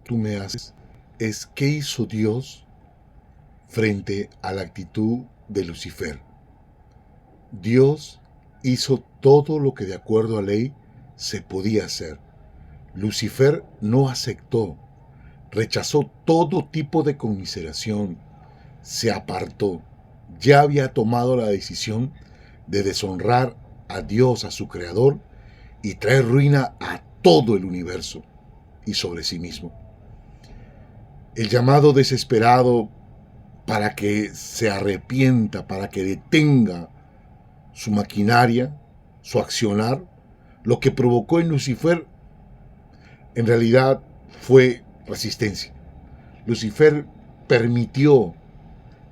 tú me haces es qué hizo Dios frente a la actitud de Lucifer. Dios hizo todo lo que de acuerdo a ley se podía hacer. Lucifer no aceptó, rechazó todo tipo de conmiseración, se apartó. Ya había tomado la decisión de deshonrar a Dios, a su creador, y traer ruina a todo el universo y sobre sí mismo. El llamado desesperado para que se arrepienta, para que detenga su maquinaria, su accionar, lo que provocó en Lucifer en realidad fue resistencia. Lucifer permitió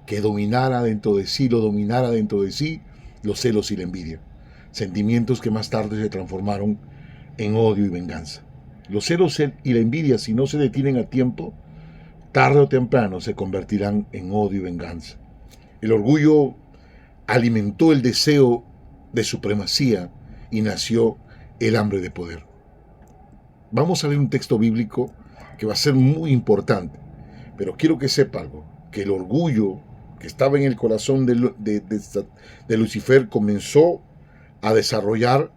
que dominara dentro de sí, lo dominara dentro de sí los celos y la envidia, sentimientos que más tarde se transformaron en odio y venganza. Los celos y la envidia, si no se detienen a tiempo, tarde o temprano se convertirán en odio y venganza. El orgullo alimentó el deseo de supremacía y nació el hambre de poder. Vamos a leer un texto bíblico que va a ser muy importante, pero quiero que sepa algo, que el orgullo que estaba en el corazón de Lucifer comenzó a desarrollar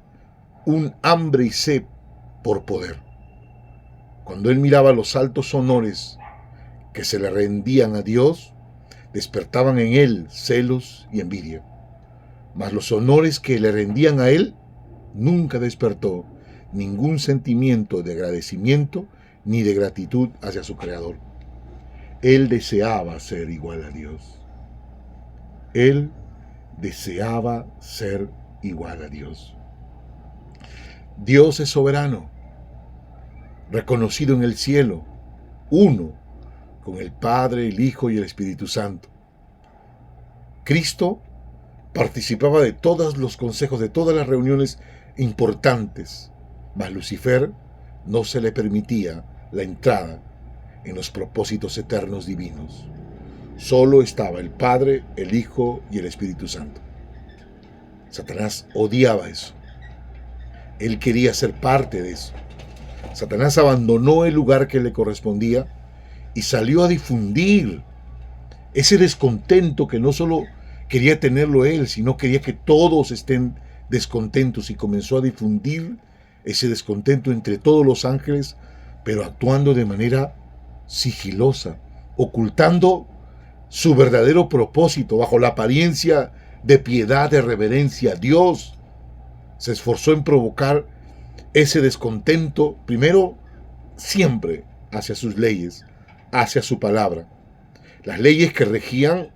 un hambre y sed por poder. Cuando él miraba los altos honores que se le rendían a Dios, despertaban en él celos y envidia. Mas los honores que le rendían a él nunca despertó ningún sentimiento de agradecimiento ni de gratitud hacia su Creador. Él deseaba ser igual a Dios. Él deseaba ser igual a Dios. Dios es soberano, reconocido en el cielo, uno con el Padre, el Hijo y el Espíritu Santo. Cristo participaba de todos los consejos, de todas las reuniones importantes, mas Lucifer no se le permitía la entrada en los propósitos eternos divinos. Solo estaba el Padre, el Hijo y el Espíritu Santo. Satanás odiaba eso. Él quería ser parte de eso. Satanás abandonó el lugar que le correspondía y salió a difundir ese descontento que no solo quería tenerlo él, sino quería que todos estén descontentos, y comenzó a difundir ese descontento entre todos los ángeles, pero actuando de manera sigilosa, ocultando su verdadero propósito bajo la apariencia de piedad, de reverencia a Dios. Se esforzó en provocar ese descontento, primero, siempre hacia sus leyes, hacia su palabra, las leyes que regían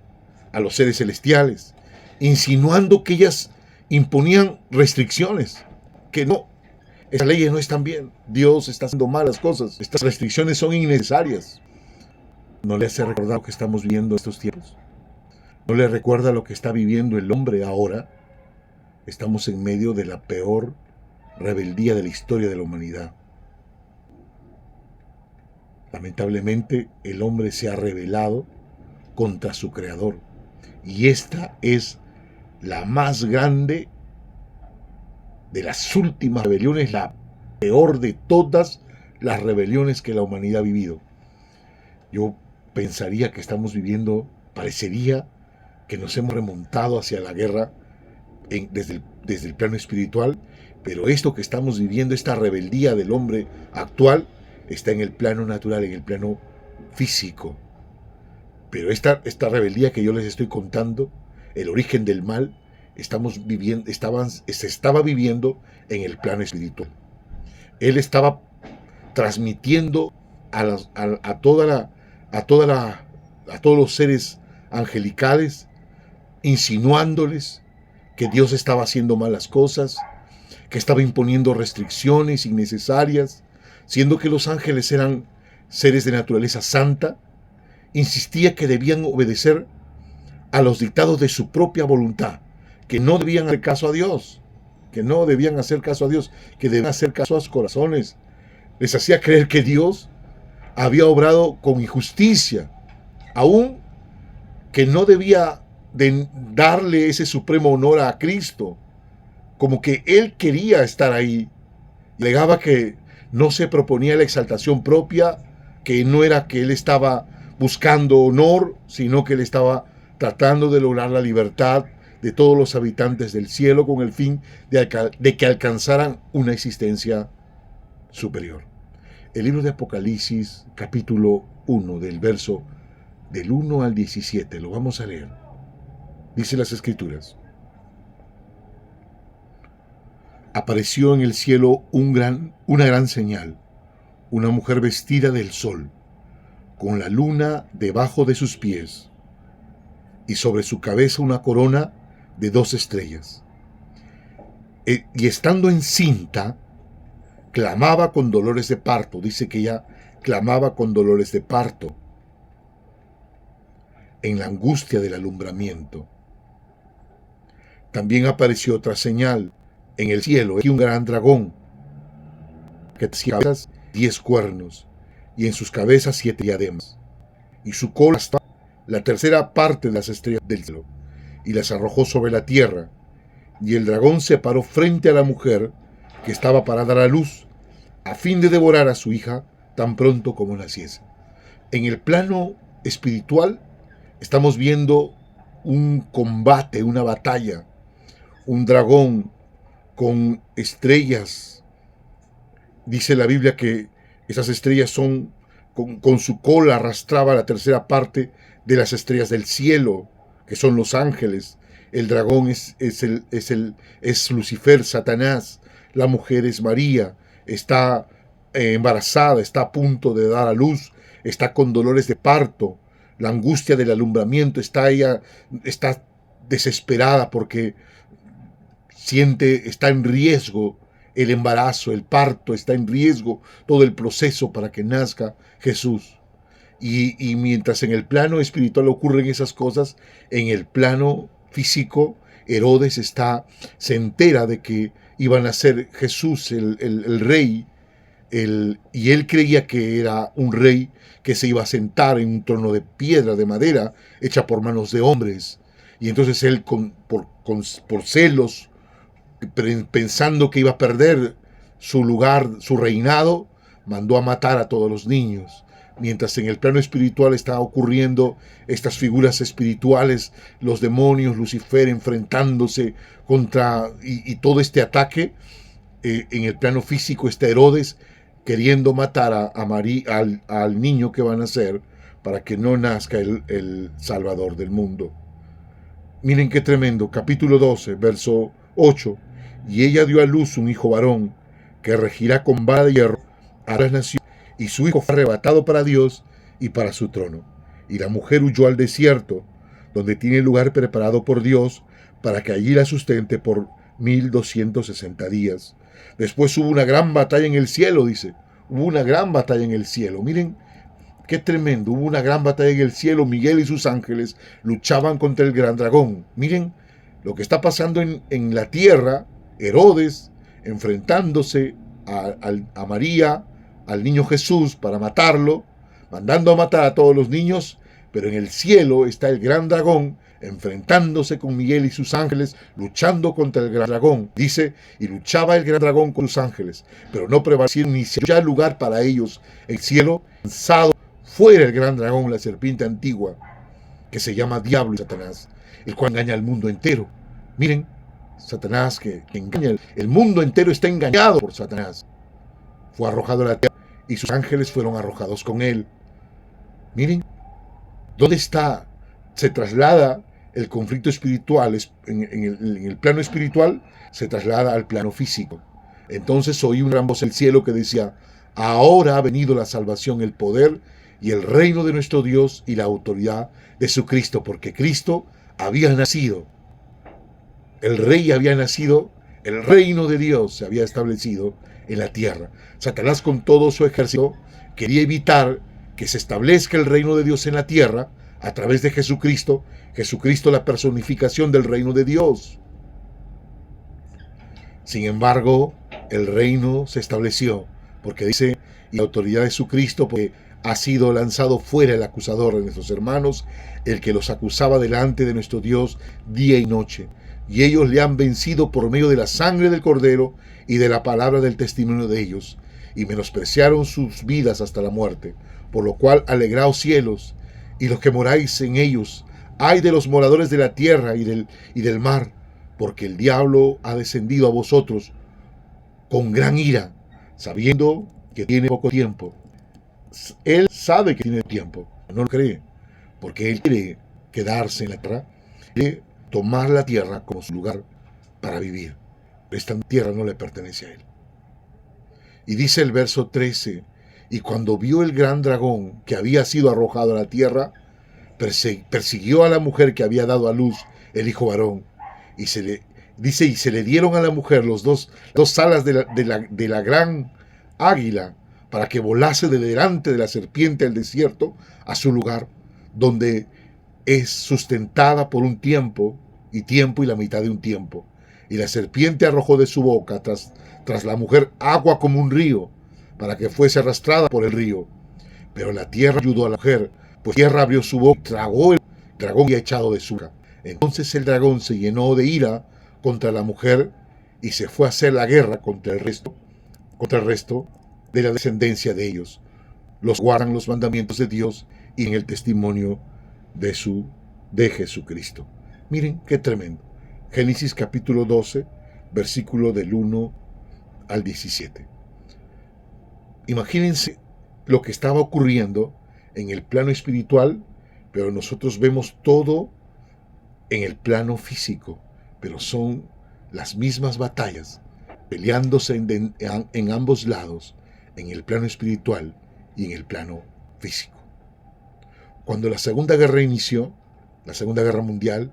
a los seres celestiales, insinuando que ellas imponían restricciones, que no, esas leyes no están bien, Dios está haciendo malas cosas, estas restricciones son innecesarias. ¿No le hace recordar lo que estamos viviendo estos tiempos? ¿No le recuerda lo que está viviendo el hombre ahora? Estamos en medio de la peor rebeldía de la historia de la humanidad. Lamentablemente, el hombre se ha rebelado contra su Creador. Y esta es la más grande de las últimas rebeliones, la peor de todas las rebeliones que la humanidad ha vivido. Yo pensaría que estamos viviendo, parecería que nos hemos remontado hacia la guerra desde el plano espiritual, pero esto que estamos viviendo, esta rebeldía del hombre actual, está en el plano natural, en el plano físico. Pero esta rebeldía que yo les estoy contando, el origen del mal, se estaba viviendo en el plano espiritual. Él estaba transmitiendo a todos los seres angelicales, insinuándoles que Dios estaba haciendo malas cosas, que estaba imponiendo restricciones innecesarias, siendo que los ángeles eran seres de naturaleza santa. Insistía que debían obedecer a los dictados de su propia voluntad, que no debían hacer caso a Dios, que debían hacer caso a sus corazones. Les hacía creer que Dios había obrado con injusticia, aún que no debía de darle ese supremo honor a Cristo, como que él quería estar ahí. Alegaba que no se proponía la exaltación propia, que no era que él estaba buscando honor, sino que él estaba tratando de lograr la libertad de todos los habitantes del cielo con el fin de que alcanzaran una existencia superior. El libro de Apocalipsis, capítulo 1, del verso del 1 al 17, lo vamos a leer. Dice las Escrituras: apareció en el cielo una gran señal, una mujer vestida del sol, con la luna debajo de sus pies, y sobre su cabeza una corona de 2 estrellas. Y estando encinta, clamaba con dolores de parto. Dice que ella clamaba con dolores de parto, en la angustia del alumbramiento. También apareció otra señal en el cielo, y un gran dragón, que tenía 10 cuernos, y en sus cabezas 7 diademas, y su cola hasta la tercera parte de las estrellas del cielo, y las arrojó sobre la tierra. Y el dragón se paró frente a la mujer que estaba para dar a luz, a fin de devorar a su hija tan pronto como naciese. En el plano espiritual estamos viendo un combate, una batalla, un dragón con estrellas. Dice la Biblia que esas estrellas son, con su cola arrastraba la tercera parte de las estrellas del cielo, que son los ángeles. El dragón es Lucifer, Satanás. La mujer es María. Está embarazada, está a punto de dar a luz, está con dolores de parto. La angustia del alumbramiento, está desesperada porque está en riesgo el embarazo, el parto, está en riesgo todo el proceso para que nazca Jesús. Y mientras en el plano espiritual ocurren esas cosas, en el plano físico, Herodes se entera de que iba a nacer Jesús, el rey, y él creía que era un rey que se iba a sentar en un trono de piedra, de madera, hecha por manos de hombres. Y entonces él, por celos, pensando que iba a perder su lugar, su reinado, mandó a matar a todos los niños. Mientras en el plano espiritual está ocurriendo estas figuras espirituales, los demonios, Lucifer enfrentándose contra, y todo este ataque, en el plano físico está Herodes queriendo matar a María, al niño que va a nacer, para que no nazca el Salvador del mundo. Miren qué tremendo, capítulo 12, verso 8. Y ella dio a luz un hijo varón, que regirá con vara de hierro a las naciones, y su hijo fue arrebatado para Dios y para su trono. Y la mujer huyó al desierto, donde tiene lugar preparado por Dios, para que allí la sustente por 1260 días. Después hubo una gran batalla en el cielo, dice. Hubo una gran batalla en el cielo. Miren qué tremendo. Hubo una gran batalla en el cielo. Miguel y sus ángeles luchaban contra el gran dragón. Miren lo que está pasando en la tierra. Herodes enfrentándose a María, al niño Jesús, para matarlo, mandando a matar a todos los niños. Pero en el cielo está el gran dragón enfrentándose con Miguel y sus ángeles, luchando contra el gran dragón. Dice, y luchaba el gran dragón con sus ángeles, pero no prevalecieron ni se halló lugar para ellos. El cielo, lanzado fuera el gran dragón, la serpiente antigua, que se llama Diablo y Satanás, el cual engaña al mundo entero. Miren, Satanás que engaña, el mundo entero está engañado por Satanás. Fue arrojado a la tierra y sus ángeles fueron arrojados con él. Miren, ¿dónde está? Se traslada el conflicto espiritual, en el plano espiritual, se traslada al plano físico. Entonces oí una gran voz del cielo que decía, ahora ha venido la salvación, el poder y el reino de nuestro Dios y la autoridad de su Cristo, porque Cristo había nacido. El rey había nacido, el reino de Dios se había establecido en la tierra. Satanás con todo su ejército quería evitar que se establezca el reino de Dios en la tierra a través de Jesucristo, la personificación del reino de Dios. Sin embargo, el reino se estableció, porque dice, y la autoridad de su Cristo, porque ha sido lanzado fuera el acusador de nuestros hermanos, el que los acusaba delante de nuestro Dios día y noche. Y ellos le han vencido por medio de la sangre del Cordero y de la palabra del testimonio de ellos. y menospreciaron sus vidas hasta la muerte. Por lo cual, alegraos cielos, y los que moráis en ellos. Ay de los moradores de la tierra y del mar, porque el diablo ha descendido a vosotros con gran ira, sabiendo que tiene poco tiempo. Él sabe que tiene tiempo, no lo cree, porque él quiere quedarse en la tierra, quiere tomar la tierra como su lugar para vivir. Esta tierra no le pertenece a él. Y dice el verso 13, y cuando vio el gran dragón que había sido arrojado a la tierra, persiguió a la mujer que había dado a luz el hijo varón, y se le dieron a la mujer dos alas de la gran águila, para que volase de delante de la serpiente al desierto, a su lugar, donde es sustentada por un tiempo y la mitad de un tiempo. Y la serpiente arrojó de su boca tras la mujer agua como un río, para que fuese arrastrada por el río. Pero la tierra ayudó a la mujer, pues tierra abrió su boca y tragó el dragón y ha echado de su boca. Entonces el dragón se llenó de ira contra la mujer y se fue a hacer la guerra contra el resto de la descendencia de ellos. Los guardan los mandamientos de Dios y en el testimonio de Jesucristo. Miren qué tremendo. Génesis capítulo 12, versículo del 1 al 17. Imagínense lo que estaba ocurriendo en el plano espiritual, pero nosotros vemos todo en el plano físico, pero son las mismas batallas, peleándose en ambos lados, en el plano espiritual y en el plano físico. Cuando la Segunda Guerra inició, la Segunda Guerra Mundial,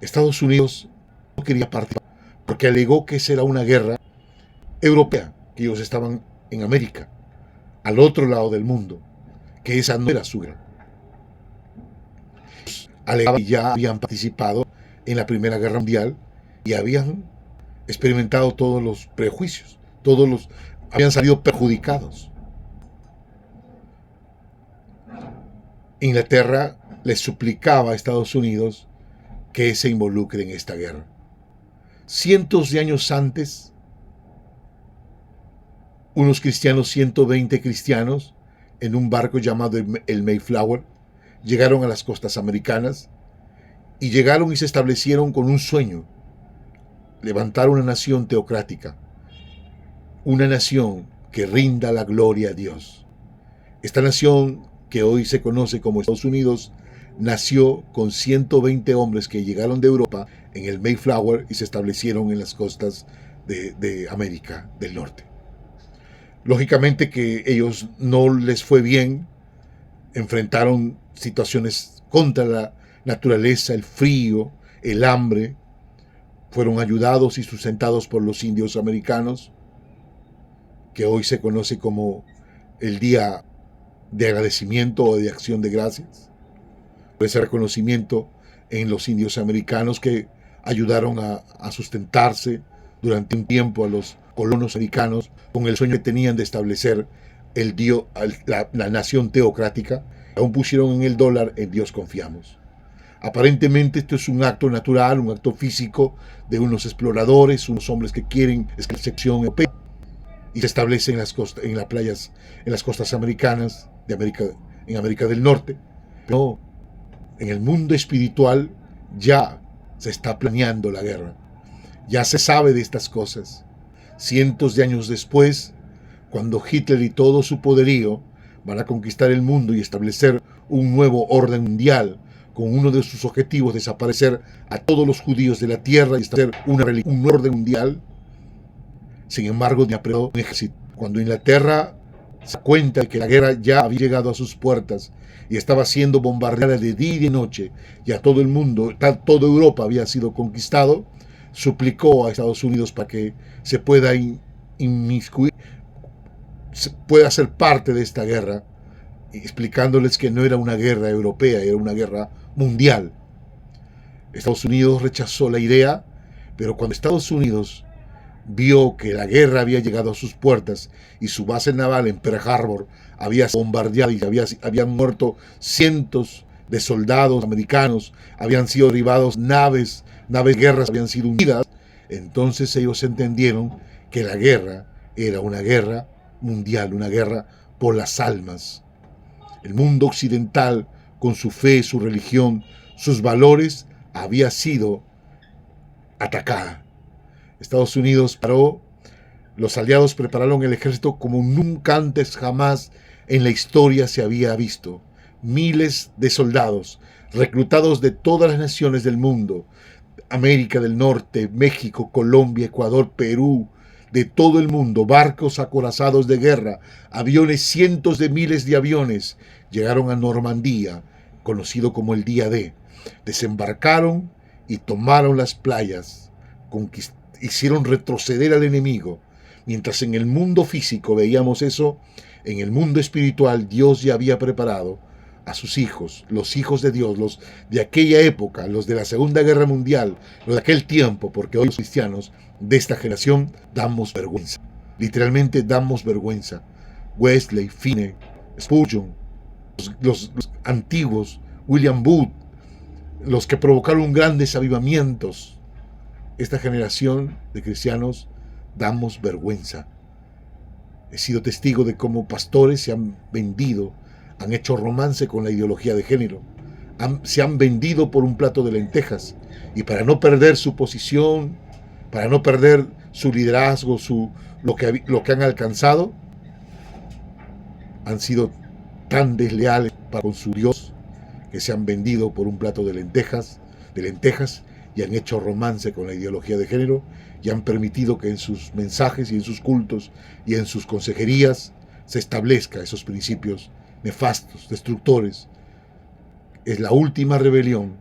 Estados Unidos no quería participar porque alegó que esa era una guerra europea, que ellos estaban en América, al otro lado del mundo, que esa no era su guerra. Alegaban que ya habían participado en la Primera Guerra Mundial y habían experimentado todos los prejuicios, habían salido perjudicados. Inglaterra les suplicaba a Estados Unidos que se involucre en esta guerra. Cientos de años antes, unos cristianos, 120 cristianos, en un barco llamado el Mayflower, llegaron a las costas americanas y llegaron y se establecieron con un sueño: levantar una nación teocrática, una nación que rinda la gloria a Dios. Esta nación, que hoy se conoce como Estados Unidos, nació con 120 hombres que llegaron de Europa en el Mayflower y se establecieron en las costas de América del Norte. Lógicamente que ellos no les fue bien, enfrentaron situaciones contra la naturaleza, el frío, el hambre, fueron ayudados y sustentados por los indios americanos, que hoy se conoce como el Día de Agradecimiento o de Acción de Gracias, por ese reconocimiento en los indios americanos que ayudaron a sustentarse durante un tiempo a los colonos americanos con el sueño que tenían de establecer la nación teocrática. Aún pusieron en el dólar: en Dios confiamos. Aparentemente esto es un acto natural, un acto físico de unos exploradores, unos hombres que quieren excepción europea y se establecen en las costas americanas en América del Norte. Pero en el mundo espiritual ya se está planeando la guerra. Ya se sabe de estas cosas. Cientos de años después, cuando Hitler y todo su poderío van a conquistar el mundo y establecer un nuevo orden mundial, con uno de sus objetivos desaparecer a todos los judíos de la tierra y establecer un orden mundial. Sin embargo, un ejército. Cuando Inglaterra se da cuenta de que la guerra ya había llegado a sus puertas y estaba siendo bombardeada de día y de noche, y a todo el mundo, toda Europa había sido conquistado, suplicó a Estados Unidos para que se pueda inmiscuir, pueda ser parte de esta guerra, explicándoles que no era una guerra europea, era una guerra mundial. Estados Unidos rechazó la idea, pero cuando Estados Unidos vio que la guerra había llegado a sus puertas y su base naval en Pearl Harbor había sido bombardeada y habían muerto cientos de soldados americanos, habían sido derribados naves guerras habían sido hundidas, entonces ellos entendieron que la guerra era una guerra mundial, una guerra por las almas. El mundo occidental, con su fe, su religión, sus valores, había sido atacada. Estados Unidos paró, los aliados prepararon el ejército como nunca antes jamás en la historia se había visto. Miles de soldados, reclutados de todas las naciones del mundo, América del Norte, México, Colombia, Ecuador, Perú, de todo el mundo, barcos acorazados de guerra, aviones, cientos de miles de aviones, llegaron a Normandía, conocido como el Día D. Desembarcaron y tomaron las playas, hicieron retroceder al enemigo. Mientras en el mundo físico veíamos eso, en el mundo espiritual Dios ya había preparado a sus hijos, los hijos de Dios, los de aquella época, los de la Segunda Guerra Mundial, los de aquel tiempo, porque hoy los cristianos de esta generación damos vergüenza. Literalmente damos vergüenza. Wesley, Finney, Spurgeon, los antiguos, William Booth, los que provocaron grandes avivamientos. Esta generación de cristianos damos vergüenza. He sido testigo de cómo pastores se han vendido, han hecho romance con la ideología de género, se han vendido por un plato de lentejas, y para no perder su posición, para no perder su liderazgo, lo que han alcanzado, han sido tan desleales con su Dios que se han vendido por un plato de lentejas y han hecho romance con la ideología de género y han permitido que en sus mensajes y en sus cultos y en sus consejerías se establezcan esos principios nefastos, destructores. Es la última rebelión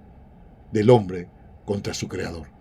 del hombre contra su creador.